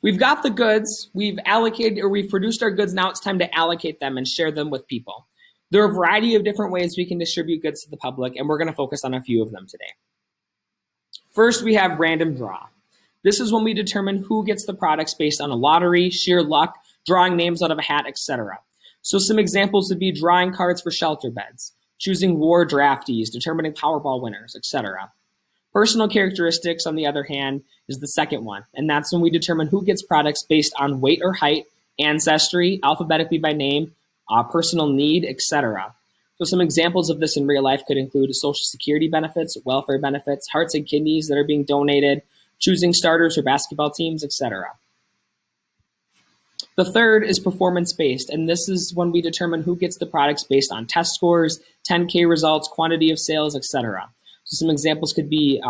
We've got the goods, we've allocated or we've produced our goods, now it's time to allocate them and share them with people. There are a variety of different ways we can distribute goods to the public, and we're going to focus on a few of them today. First, we have random draw. This is when we determine who gets the products based on a lottery, sheer luck, drawing names out of a hat, etc. So some examples would be drawing cards for shelter beds, choosing war draftees, determining Powerball winners, etc. Personal characteristics, on the other hand, is the second one, and that's when we determine who gets products based on weight or height, ancestry, alphabetically by name, personal need, etc. So some examples of this in real life could include Social Security benefits, welfare benefits, hearts and kidneys that are being donated, choosing starters for basketball teams, etc. The third is performance-based, and this is when we determine who gets the products based on test scores, 10K results, quantity of sales, etc. So some examples could be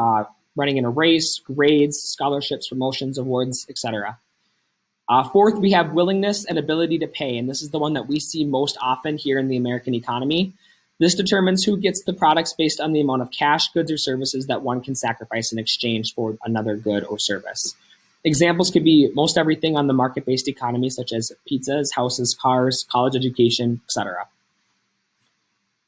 running in a race, grades, scholarships, promotions, awards, etc. Fourth, we have willingness and ability to pay, and this is the one that we see most often here in the American economy. This determines who gets the products based on the amount of cash, goods, or services that one can sacrifice in exchange for another good or service. Examples could be most everything on the market-based economy, such as pizzas, houses, cars, college education, etc.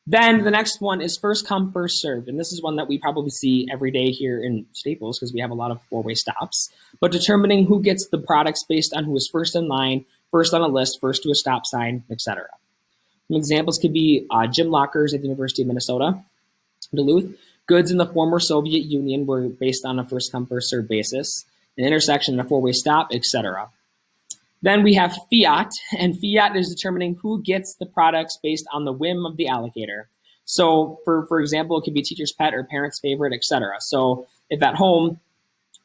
Then the next one is first come, first served, and this is one that we probably see every day here in Staples because we have a lot of four-way stops, but determining who gets the products based on who is first in line, first on a list, first to a stop sign, etc. Some examples could be gym lockers at the University of Minnesota, Duluth. Goods in the former Soviet Union were based on a first come, first served basis, an intersection and a four-way stop, etc. Then we have fiat, and fiat is determining who gets the products based on the whim of the allocator. So for example, it could be teacher's pet or parent's favorite, etc. So if at home,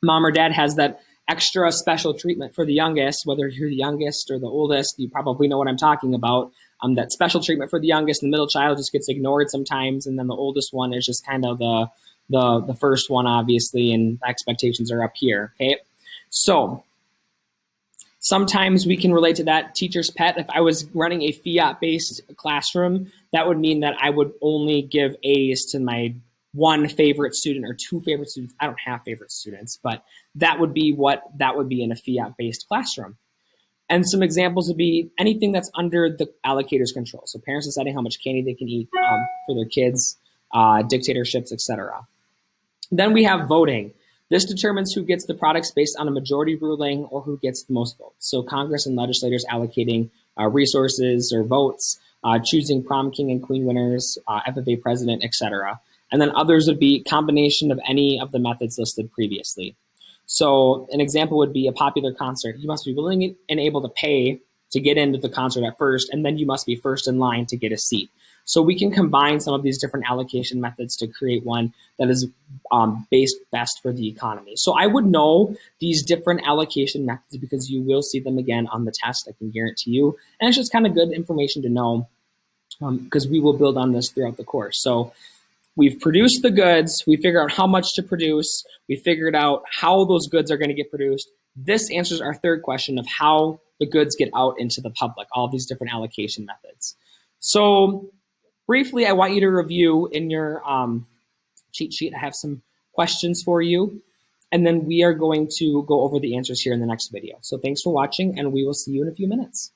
mom or dad has that extra special treatment for the youngest, whether you're the youngest or the oldest, you probably know what I'm talking about. That special treatment for the youngest, the middle child just gets ignored sometimes, and then the oldest one is just kind of the first one, obviously, and expectations are up here, okay? So sometimes we can relate to that teacher's pet. If I was running a fiat-based classroom, that would mean that I would only give A's to my one favorite student or two favorite students. I don't have favorite students, but that would be what that would be in a fiat-based classroom. And some examples would be anything that's under the allocator's control. So parents deciding how much candy they can eat for their kids, dictatorships, etc. Then we have voting. This determines who gets the products based on a majority ruling or who gets the most votes. So Congress and legislators allocating resources or votes, choosing prom king and queen winners, FFA president, etc. And then others would be combination of any of the methods listed previously. So an example would be a popular concert. You must be willing and able to pay to get into the concert at first, and then you must be first in line to get a seat. So we can combine some of these different allocation methods to create one that is based best for the economy. So I would know these different allocation methods because you will see them again on the test, I can guarantee you. And it's just kind of good information to know because we will build on this throughout the course. So we've produced the goods, we figure out how much to produce, we figured out how those goods are going to get produced. This answers our third question of how the goods get out into the public, all these different allocation methods. So briefly, I want you to review in your cheat sheet. I have some questions for you, and then we are going to go over the answers here in the next video. So thanks for watching, and we will see you in a few minutes.